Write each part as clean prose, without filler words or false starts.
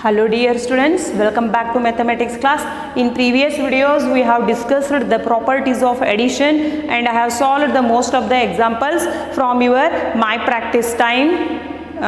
Hello dear students, welcome back to mathematics class. In previous videos we have discussed the properties of addition and I have solved the most of the examples from your my practice time 2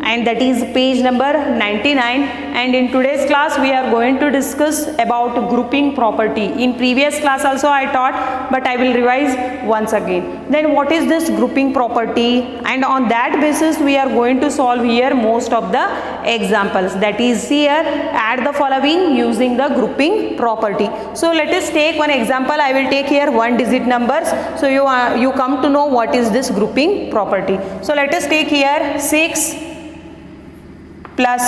and that is page number 99, and in today's class we are going to discuss about grouping property. In previous class also I taught, but I will revise once again. Then what is this grouping property, and on that basis we are going to solve here most of the examples. That is here add the following using the grouping property. So let us take one example. I will take here one digit numbers, so you come to know what is this grouping property. So let us take here 6 plus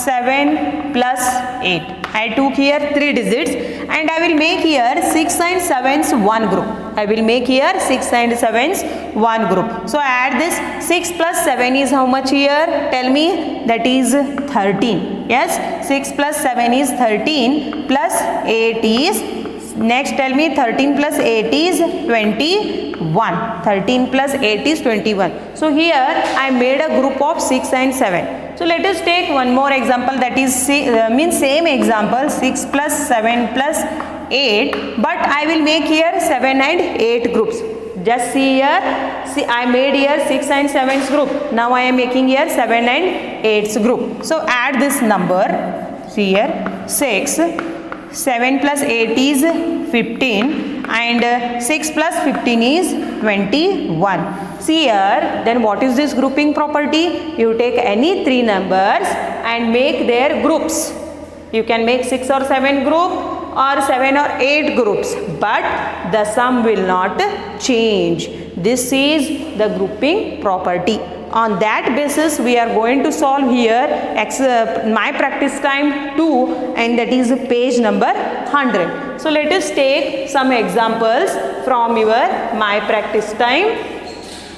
7 plus 8. I took here 3 digits and I will make here 6 and 7's one group. I will make here 6 and 7's one group. So add this 6 plus 7 is how much here? Tell me. That is 13. Yes, 6 plus 7 is 13 plus 8 is, next tell me, 13 plus 8 is 21. 13 plus 8 is 21. So here I made a group of 6 and 7. So let us take one more example, that is same example, 6 plus 7 plus 8, but I will make here 7 and 8 groups. Just see here, see I made here 6 and 7's group. Now I am making here 7 and 8's group. So add this number, see here 6, 7 plus 8 is 15 and 6 plus 15 is 21. See here, then what is this grouping property? You take any 3 numbers and make their groups. You can make 6 or 7 group or 7 or 8 groups, but the sum will not change. This is the grouping property. On that basis we are going to solve here my practice time 2, and that is page number 100. So let us take some examples from your my practice time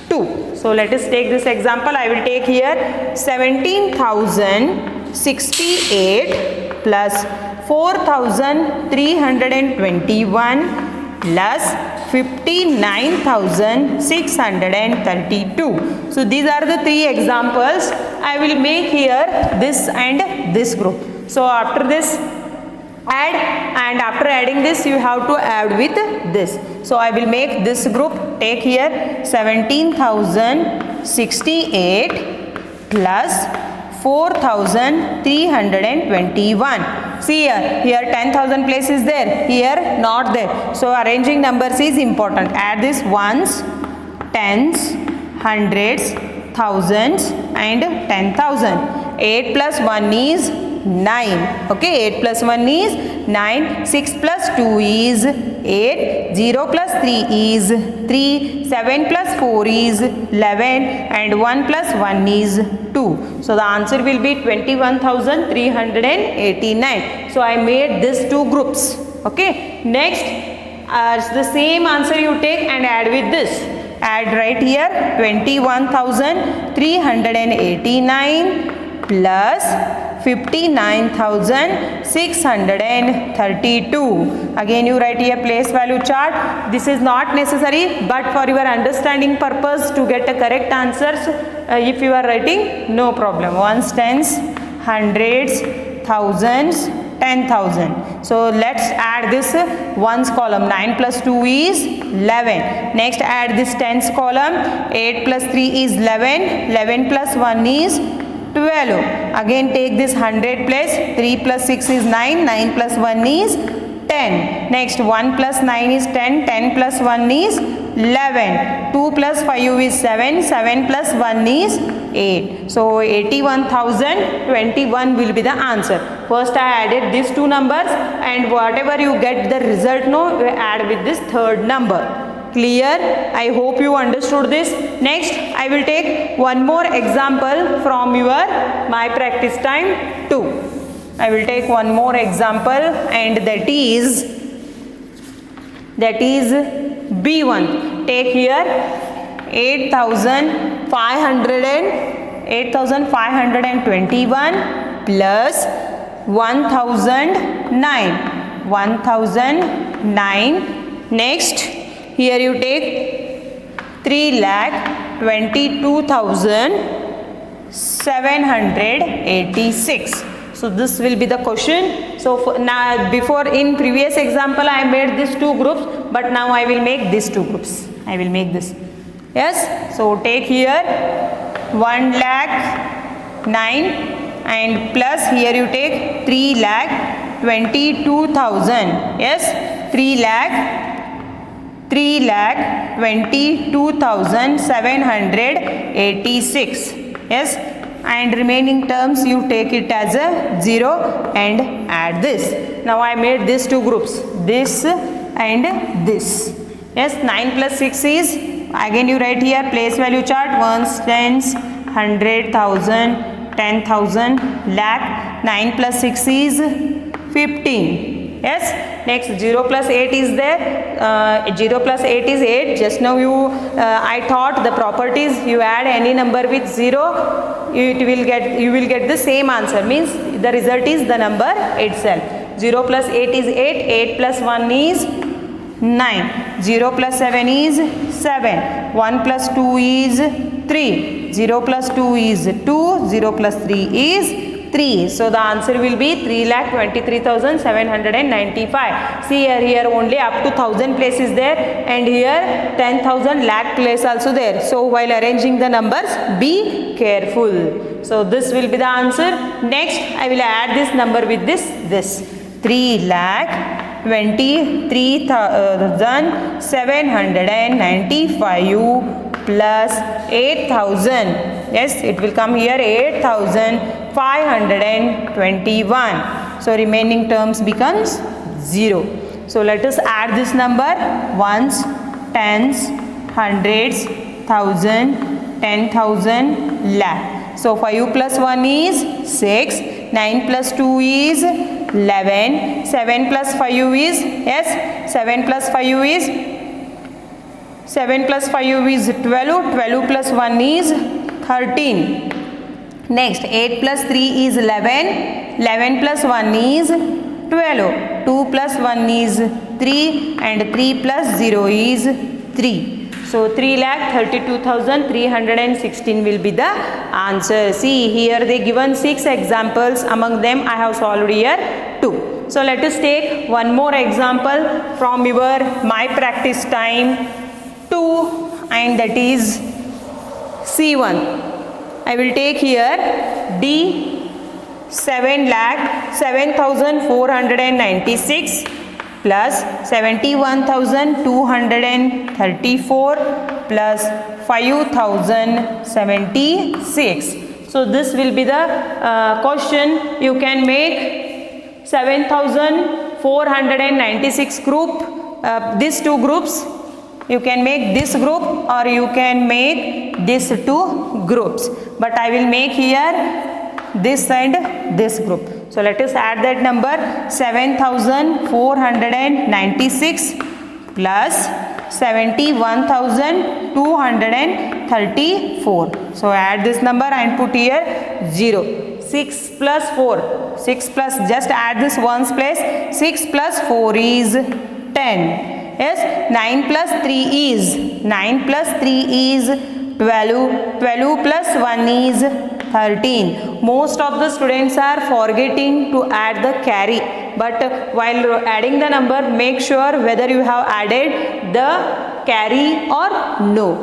2. So let us take this example. I will take here 17,068 plus 4,321 plus 59,632. So these are the 3 examples. I will make here this and this group. So after this add, and after adding this you have to add with this. So I will make this group. Take here 17,068 plus 4,321. See here 10,000 place is there, here not there. So arranging numbers is important. Add this ones, tens, hundreds, thousands and 10,000. 8 plus 1 is 9. Okay, 8 plus 1 is 9. 6 plus 2 is 8. 0 plus 3 is 3. 7 plus 4 is 11 and 1 plus 1 is 2. So the answer will be 21,389. So I made these 2 groups. Okay, next the same answer you take and add with this. Add right here 21,389 plus 59,632. Again you write here place value chart. This is not necessary, but for your understanding purpose to get a correct answers, if you are writing, no problem. Ones, tens, hundreds, thousands, 10,000. So let's add this ones column. 9 plus 2 is 11. Next add this tens column. 8 plus 3 is 11. 11 plus 1 is 12. Again take this 100 place. 3 plus 6 is 9. 9 plus 1 is 10. Next 1 plus 9 is 10. 10 plus 1 is 11. 2 plus 5 is 7. 7 plus 1 is 8. So 81,021 will be the answer. First I added these 2 numbers, and whatever you get the result no, you add with this third number. Clear? I hope you understood this. Next I will take one more example from your my practice time 2. I will take one more example, and that is B1. Take here 8,521 plus 1,009. Next here you take 3,22,786. So this will be the question. So now, before in previous example I made these two groups, but now I will make these two groups. I will make this. Yes. So take here 1,09,000 and plus here you take 3,22,000. Yes. 3,22,786. Yes. And remaining terms you take it as a 0 and add this. Now I made these two groups, this and this. Yes, 9 plus 6 is, again you write here place value chart, ones, tens, 100,000, 10,000, lakh. 9 plus 6 is 15. Yes. Next 0 plus 8 is there. 0 plus 8 is 8. Just now I taught the properties. You add any number with 0, you will get the same answer. Means the result is the number itself. 0 plus 8 is 8. 8 plus 1 is 9. 0 plus 7 is 7. 1 plus 2 is 3. 0 plus 2 is 2. 0 plus 3 is 3. So the answer will be 3,23,795. See here only up to 1,000 place is there, and here 10,000 lakh place also there. So while arranging the numbers, be careful. So this will be the answer. Next I will add this number with this 3,23,795 plus 8,000. Yes, it will come here 8,521. So remaining terms becomes 0. So let us add this number: ones, tens, hundreds, thousand, 10,000, lakh. So 5 plus 1 is 6. 9 plus 2 is 11. 7 plus 5 is, yes, 7 plus 5 is 12. 12 plus 1 is 13. Next 8 plus 3 is 11. 11 plus 1 is 12. 2 plus 1 is 3 and 3 plus 0 is 3. So 3,32,316 will be the answer. See here they given 6 examples. Among them I have solved here 2. So let us take one more example from your my practice time 2, and that is C1. I will take here D 7,07,496 plus 71,234 plus 5,076. So this will be the question. You can make 7,496 group, these two groups. You can make this group or you can make these two groups. But I will make here this and this group. So let us add that number: 7,496 plus 71,234. So add this number and put here 0. 6 plus 4. 6 plus, just add this ones place. 6 plus 4 is 10. Yes, 9 plus 3 is 12. 12 plus 1 is 13. Most of the students are forgetting to add the carry, but while adding the number, make sure whether you have added the carry or no.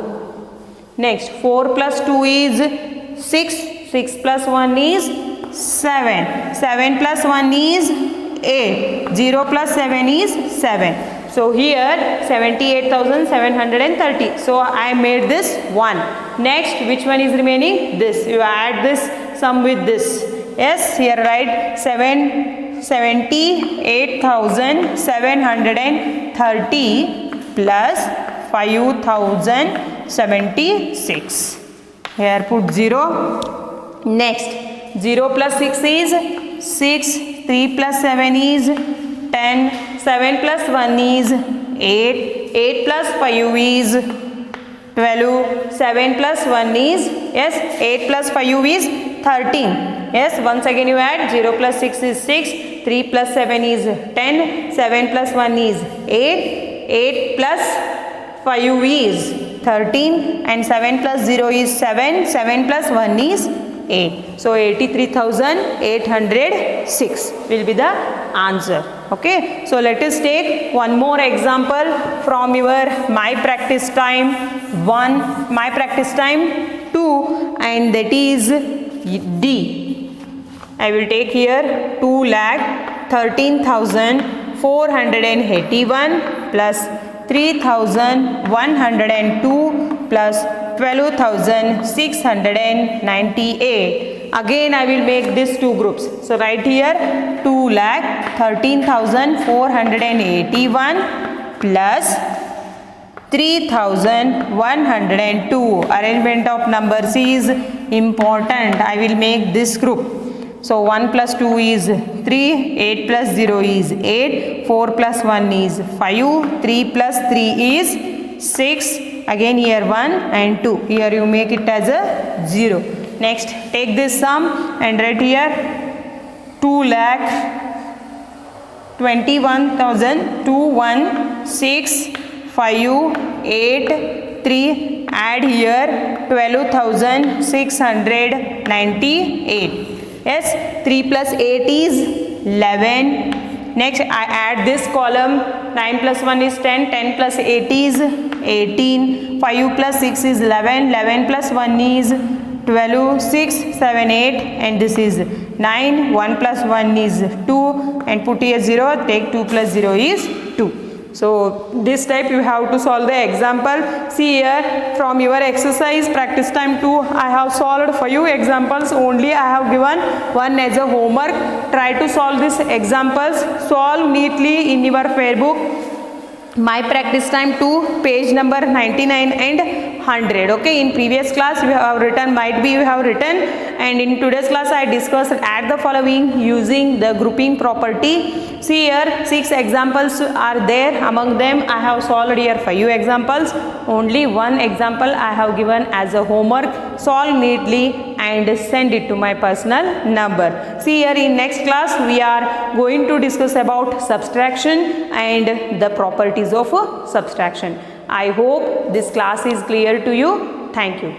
Next 4 plus 2 is 6. 6 plus 1 is 7. 7 plus 1 is 8. 0 plus 7 is 7. So here 78,730. So I made this 1. Next, which one is remaining? This. You add this sum with this. Yes, here write 78,730 plus 5,076. Here put 0. Next, 0 plus 6 is 6. 3 plus 7 is 10. 7 plus 1 is 8. 8 plus 5 is 12. 7 plus 1 is, yes, 8 plus 5 is 13. Yes, once again you add. 0 plus 6 is 6. 3 plus 7 is 10. 7 plus 1 is 8. 8 plus 5 is 13. And 7 plus 0 is 7. 7 plus 1 is 8. So 83,806 will be the answer. Okay. So let us take one more example from your my practice time 1, my practice time 2, and that is D. I will take here 2,13,481 plus 3,102 plus 12,698. Again I will make these two groups. So write here 2,13,481 plus 3,102. Arrangement of numbers is important. I will make this group. So 1 plus 2 is 3, 8 plus 0 is 8, 4 plus 1 is 5, 3 plus 3 is 6, again here 1 and 2, here you make it as a 0. Next take this sum and write here 2,21,216,583, add here 12,698. Yes, 3 plus 8 is 11. Next I add this column, 9 plus 1 is 10, 10 plus 8 is 18, 5 plus 6 is 11, 11 plus 1 is 12, 6, 7, 8, and this is 9, 1 plus 1 is 2, and put here 0, take 2 plus 0 is 2. So this type you have to solve the example. See here from your exercise practice time 2, I have solved 5 examples only. I have given one as a homework. Try to solve these examples. Solve neatly in your fair book. My practice time 2, page number 99 and 100. Okay, in previous class you have written, might be you have written, and in today's class I discussed add the following using the grouping property. See here 6 examples are there. Among them I have solved here 5 examples. Only one example I have given as a homework. Solve neatly and send it to my personal number. See here in next class we are going to discuss about subtraction and the properties of subtraction. I hope this class is clear to you. Thank you.